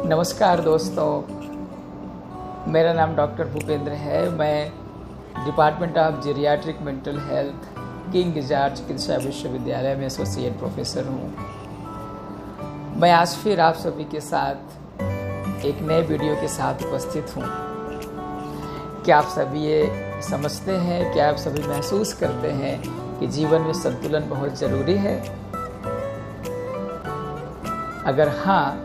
नमस्कार दोस्तों, मेरा नाम डॉक्टर भूपेंद्र है। मैं department of geriatric mental health, king George चिकित्सा विश्वविद्यालय में एसोसिएट प्रोफेसर हूँ। मैं आज फिर आप सभी के साथ एक नए वीडियो के साथ उपस्थित हूँ। क्या आप सभी ये समझते हैं, क्या आप सभी महसूस करते हैं कि जीवन में संतुलन बहुत ज़रूरी है? अगर हाँ,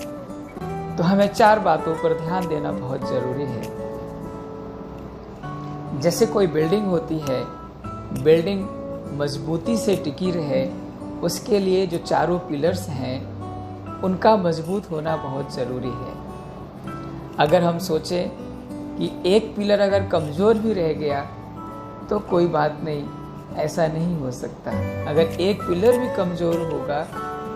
तो हमें 4 बातों पर ध्यान देना बहुत ज़रूरी है। जैसे कोई बिल्डिंग होती है, बिल्डिंग मजबूती से टिकी रहे, उसके लिए जो चारों पिलर्स हैं उनका मजबूत होना बहुत ज़रूरी है। अगर हम सोचें कि एक पिलर अगर कमज़ोर भी रह गया तो कोई बात नहीं, ऐसा नहीं हो सकता। अगर एक पिलर भी कमज़ोर होगा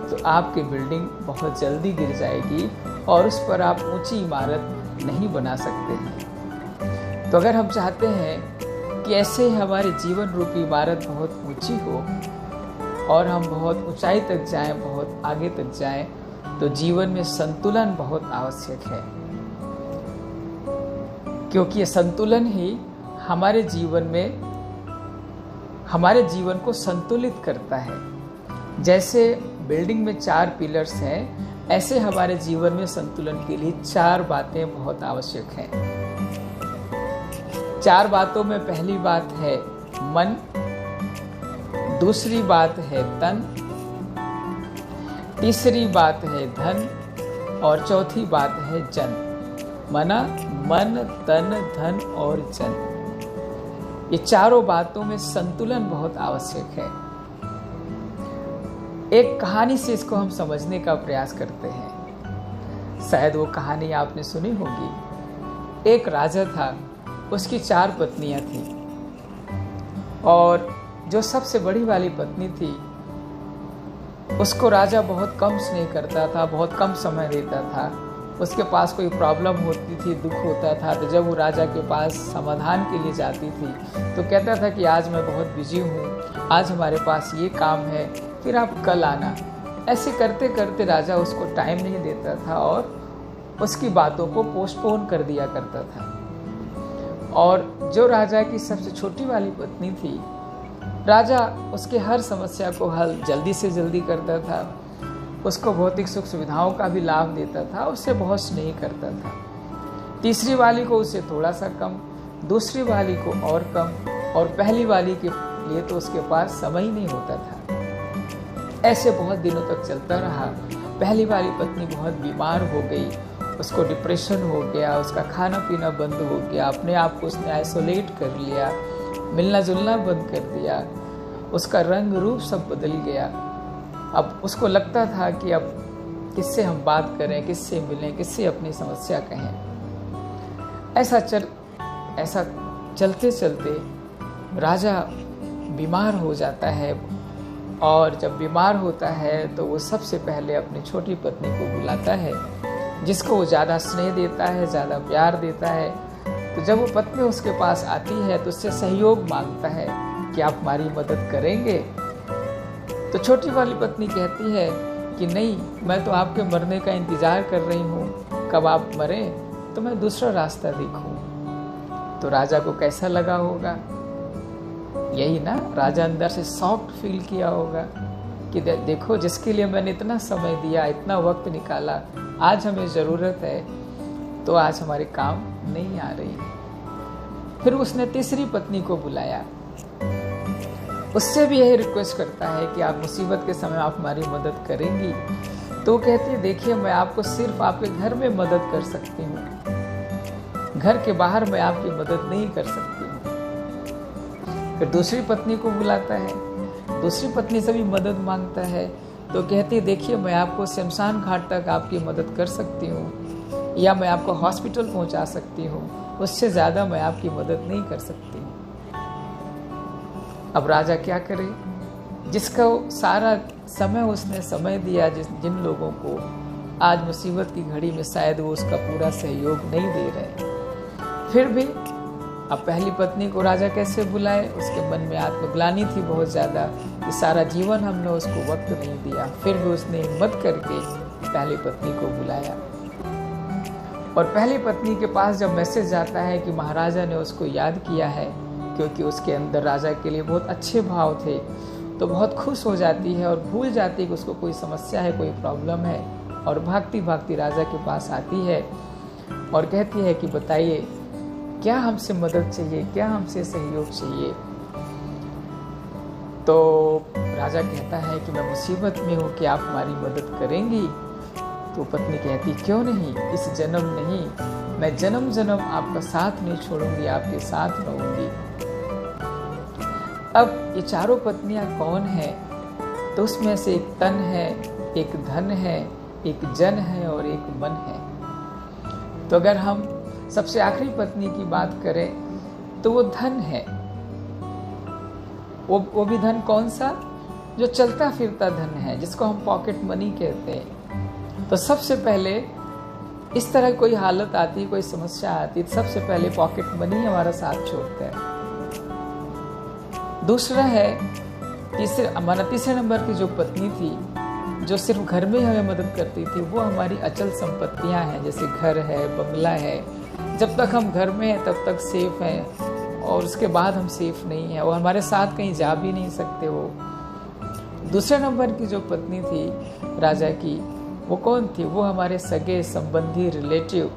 तो आपकी बिल्डिंग बहुत जल्दी गिर जाएगी और उस पर आप ऊंची इमारत नहीं बना सकते हैं। तो अगर हम चाहते हैं कि ऐसे ही हमारे जीवन रूपी इमारत बहुत ऊंची हो और हम बहुत ऊंचाई तक जाएं, बहुत आगे तक जाएं, तो जीवन में संतुलन बहुत आवश्यक है। क्योंकि ये संतुलन ही हमारे जीवन को संतुलित करता है। जैसे बिल्डिंग में 4 पिलर्स हैं, ऐसे हमारे जीवन में संतुलन के लिए 4 बातें बहुत आवश्यक हैं। 4 बातों में पहली बात है मन, दूसरी बात है तन, तीसरी बात है धन और चौथी बात है जन। मन, तन, धन और जन, ये चारों बातों में संतुलन बहुत आवश्यक है। एक कहानी से इसको हम समझने का प्रयास करते हैं। शायद वो कहानी आपने सुनी होगी। एक राजा था, उसकी 4 पत्नियां थीं और जो सबसे बड़ी वाली पत्नी थी उसको राजा बहुत कम स्नेह करता था, बहुत कम समय देता था। उसके पास कोई प्रॉब्लम होती थी, दुख होता था, तो जब वो राजा के पास समाधान के लिए जाती थी तो कहता था कि आज मैं बहुत बिजी हूँ, आज हमारे पास ये काम है, फिर आप कल आना। ऐसे करते करते राजा उसको टाइम नहीं देता था और उसकी बातों को पोस्टपोन कर दिया करता था। और जो राजा की सबसे छोटी वाली पत्नी थी, राजा उसके हर समस्या को हल जल्दी से जल्दी करता था, उसको भौतिक सुख सुविधाओं का भी लाभ देता था, उससे बहुत स्नेह करता था। तीसरी वाली को उससे थोड़ा सा कम, दूसरी वाली को और कम, और पहली वाली के लिए तो उसके पास समय ही नहीं होता था। ऐसे बहुत दिनों तक चलता रहा। पहली वाली पत्नी बहुत बीमार हो गई, उसको डिप्रेशन हो गया, उसका खाना पीना बंद हो गया, अपने आप को उसने आइसोलेट कर लिया, मिलना जुलना बंद कर दिया, उसका रंग रूप सब बदल गया। अब उसको लगता था कि अब किससे हम बात करें, किससे मिलें, किससे अपनी समस्या कहें। ऐसा चलते चलते राजा बीमार हो जाता है और जब बीमार होता है तो वो सबसे पहले अपनी छोटी पत्नी को बुलाता है, जिसको वो ज़्यादा स्नेह देता है, ज़्यादा प्यार देता है। तो जब वो पत्नी उसके पास आती है तो उससे सहयोग मांगता है कि आप हमारी मदद करेंगे। तो छोटी वाली पत्नी कहती है कि नहीं, मैं तो आपके मरने का इंतज़ार कर रही हूँ, कब आप मरें तो मैं दूसरा रास्ता देखूँ। तो राजा को कैसा लगा होगा? यही ना, राजा अंदर से सॉफ्ट फील किया होगा कि देखो, जिसके लिए मैंने इतना समय दिया, इतना वक्त निकाला, आज हमें ज़रूरत है तो आज हमारे काम नहीं आ रही। फिर उसने तीसरी पत्नी को बुलाया, उससे भी यही रिक्वेस्ट करता है कि आप मुसीबत के समय आप हमारी मदद करेंगी। तो कहती है, देखिए, मैं आपको सिर्फ आपके घर में मदद कर सकती हूँ, घर के बाहर मैं आपकी मदद नहीं कर सकती हूँ। फिर दूसरी पत्नी को बुलाता है, दूसरी पत्नी से भी मदद मांगता है। तो कहती है, देखिए, मैं आपको शमशान घाट तक आपकी मदद कर सकती हूँ या मैं आपको हॉस्पिटल पहुँचा सकती हूँ, उससे ज़्यादा मैं आपकी मदद नहीं कर सकती हूँ। अब राजा क्या करे? जिसका सारा समय उसने समय दिया, जिन लोगों को आज मुसीबत की घड़ी में शायद वो उसका पूरा सहयोग नहीं दे रहे, फिर भी अब पहली पत्नी को राजा कैसे बुलाए? उसके मन में आत्मग्लानि थी बहुत ज़्यादा कि सारा जीवन हमने उसको वक्त नहीं दिया। फिर भी उसने हिम्मत करके पहली पत्नी को बुलाया। और पहली पत्नी के पास जब मैसेज जाता है कि महाराजा ने उसको याद किया है, क्योंकि उसके अंदर राजा के लिए बहुत अच्छे भाव थे, तो बहुत खुश हो जाती है और भूल जाती है कि उसको कोई समस्या है, कोई प्रॉब्लम है, और भागती भागती राजा के पास आती है और कहती है कि बताइए क्या हमसे मदद चाहिए, क्या हमसे सहयोग चाहिए। तो राजा कहता है कि मैं मुसीबत में हूँ, कि आप हमारी मदद करेंगी। तो पत्नी कहती क्यों नहीं, इस जन्म नहीं, मैं जन्म जन्म आपका साथ नहीं छोड़ूंगी, आपके साथ रहूंगी। अब ये चारों पत्नियां कौन है? तो उसमें से एक तन है, एक धन है, एक जन है और एक मन है। तो अगर हम सबसे आखिरी पत्नी की बात करें तो वो धन है। वो भी धन कौन सा? जो चलता फिरता धन है, जिसको हम पॉकेट मनी कहते हैं। तो सबसे पहले इस तरह कोई हालत आती, कोई समस्या आती, तो सबसे पहले पॉकेट मनी हमारा साथ छोड़ता है। दूसरा है हमारा तीसरे नंबर की जो पत्नी थी, जो सिर्फ घर में हमें मदद करती थी, वो हमारी अचल संपत्तियां हैं, जैसे घर है, बंगला है। जब तक हम घर में हैं तब तक सेफ हैं, और उसके बाद हम सेफ नहीं हैं, वो हमारे साथ कहीं जा भी नहीं सकते। वो दूसरे नंबर की जो पत्नी थी राजा की, वो कौन थी? वो हमारे सगे संबंधी रिलेटिव,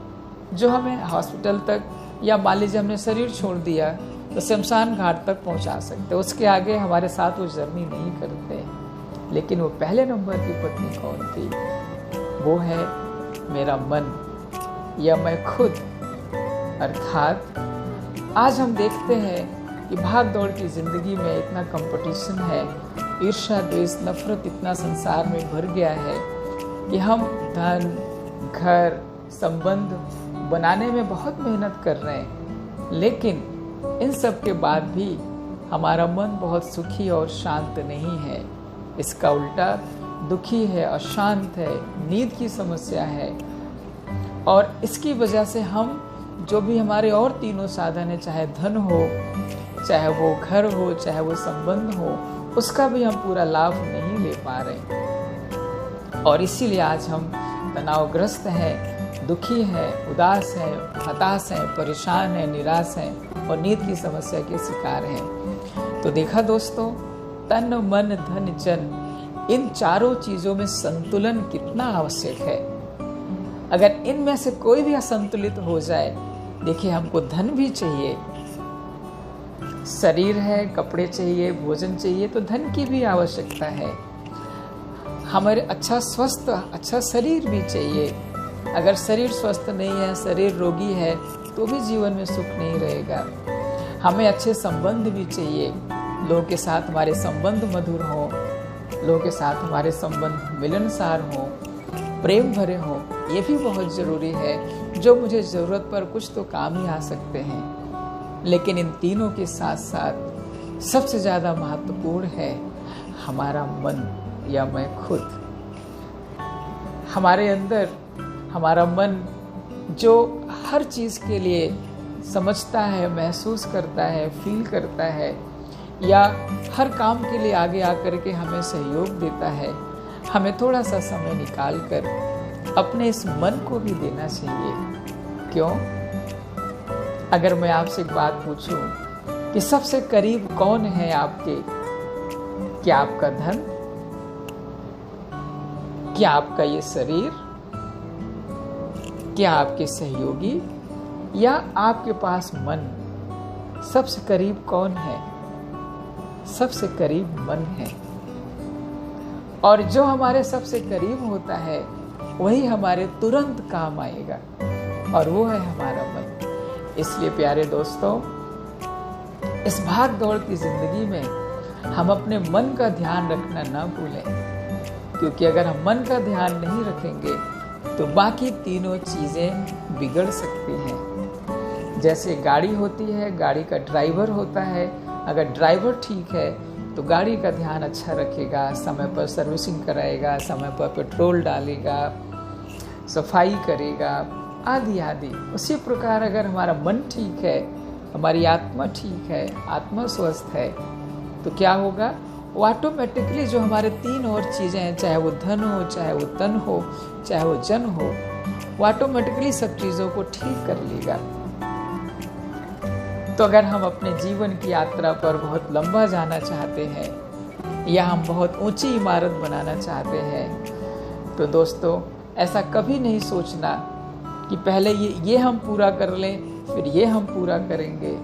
जो हमें हॉस्पिटल तक, या मान लीजिए हमने शरीर छोड़ दिया तो शमशान घाट तक पहुंचा सकते, उसके आगे हमारे साथ वो जर्नी नहीं करते। लेकिन वो पहले नंबर की पत्नी कौन थी? वो है मेरा मन, या मैं खुद। अर्थात आज हम देखते हैं कि भाग दौड़ की जिंदगी में इतना कंपटीशन है, ईर्ष्या द्वेष नफरत इतना संसार में भर गया है कि हम धन, घर, संबंध बनाने में बहुत मेहनत कर रहे हैं, लेकिन इन सब के बाद भी हमारा मन बहुत सुखी और शांत नहीं है। इसका उल्टा दुखी है, अशांत है, नींद की समस्या है। और इसकी वजह से हम जो भी हमारे और तीनों साधन है, चाहे धन हो, चाहे वो घर हो, चाहे वो संबंध हो, उसका भी हम पूरा लाभ नहीं ले पा रहे। और इसीलिए आज हम तनावग्रस्त हैं, दुखी हैं, उदास हैं, हताश हैं, परेशान हैं, निराश हैं और नींद की समस्या के शिकार हैं। तो देखा दोस्तों, तन मन धन जन, इन चारों चीजों में संतुलन कितना आवश्यक है। अगर इनमें से कोई भी असंतुलित हो जाए, देखिए हमको धन भी चाहिए, शरीर है, कपड़े चाहिए, भोजन चाहिए, तो धन की भी आवश्यकता है। हमारे अच्छा स्वस्थ, अच्छा शरीर भी चाहिए। अगर शरीर स्वस्थ नहीं है, शरीर रोगी है, तो भी जीवन में सुख नहीं रहेगा। हमें अच्छे संबंध भी चाहिए, लोगों के साथ हमारे संबंध मधुर हों, लोगों के साथ हमारे संबंध मिलनसार हों, प्रेम भरे हों। ये भी बहुत ज़रूरी है, जो मुझे ज़रूरत पर कुछ तो काम ही आ सकते हैं। लेकिन इन तीनों के साथ साथ सबसे ज़्यादा महत्वपूर्ण है हमारा मन, या मैं खुद। हमारे अंदर हमारा मन जो हर चीज़ के लिए समझता है, महसूस करता है, फील करता है, या हर काम के लिए आगे आकर के हमें सहयोग देता है, हमें थोड़ा सा समय निकाल कर अपने इस मन को भी देना चाहिए। क्यों? अगर मैं आपसे एक बात पूछूं कि सबसे करीब कौन है आपके? क्या आपका धन? क्या आपका ये शरीर? क्या आपके सहयोगी? या आपके पास मन? सबसे करीब कौन है? सबसे करीब मन है। और जो हमारे सबसे करीब होता है वही हमारे तुरंत काम आएगा, और वो है हमारा मन। इसलिए प्यारे दोस्तों, इस भाग दौड़ की जिंदगी में हम अपने मन का ध्यान रखना ना भूलें, क्योंकि अगर हम मन का ध्यान नहीं रखेंगे तो बाकी तीनों चीज़ें बिगड़ सकती हैं। जैसे गाड़ी होती है, गाड़ी का ड्राइवर होता है, अगर ड्राइवर ठीक है तो गाड़ी का ध्यान अच्छा रखेगा, समय पर सर्विसिंग कराएगा, समय पर पेट्रोल डालेगा, सफाई करेगा, आदि आदि। उसी प्रकार अगर हमारा मन ठीक है, हमारी आत्मा ठीक है, आत्मा स्वस्थ है, तो क्या होगा? वो ऑटोमेटिकली जो हमारे तीन और चीज़ें हैं, चाहे वो धन हो, चाहे वो तन हो, चाहे वो जन हो, वो ऑटोमेटिकली सब चीज़ों को ठीक कर लेगा। तो अगर हम अपने जीवन की यात्रा पर बहुत लंबा जाना चाहते हैं या हम बहुत ऊंची इमारत बनाना चाहते हैं, तो दोस्तों ऐसा कभी नहीं सोचना कि पहले ये हम पूरा कर लें, फिर ये हम पूरा करेंगे,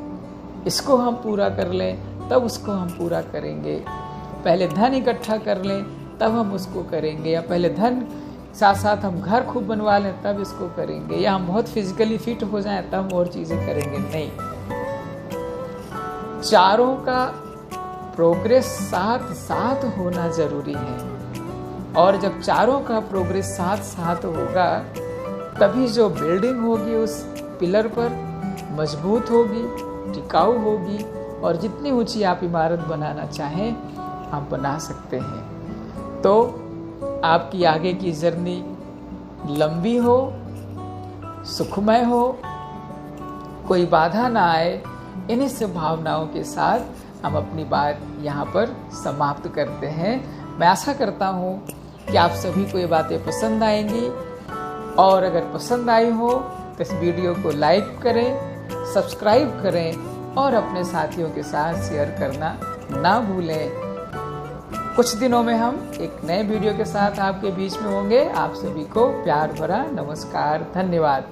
इसको हम पूरा कर लें तब उसको हम पूरा करेंगे, पहले धन इकट्ठा कर लें तब हम उसको करेंगे, या पहले धन साथ साथ हम घर खूब बनवा लें तब इसको करेंगे, या हम बहुत फिजिकली फिट हो जाएं तब हम और चीज़ें करेंगे। नहीं, चारों का प्रोग्रेस साथ साथ होना जरूरी है। और जब चारों का प्रोग्रेस साथ साथ होगा तभी जो बिल्डिंग होगी उस पिलर पर मजबूत होगी, टिकाऊ होगी, और जितनी ऊंची आप इमारत बनाना चाहें आप बना सकते हैं। तो आपकी आगे की जर्नी लंबी हो, सुखमय हो, कोई बाधा ना आए, इन्हीं सब भावनाओं के साथ हम अपनी बात यहाँ पर समाप्त करते हैं। मैं आशा करता हूँ कि आप सभी को ये बातें पसंद आएंगी, और अगर पसंद आई हो तो इस वीडियो को लाइक करें, सब्सक्राइब करें और अपने साथियों के साथ शेयर करना ना भूलें। कुछ दिनों में हम एक नए वीडियो के साथ आपके बीच में होंगे। आप सभी को प्यार भरा नमस्कार, धन्यवाद।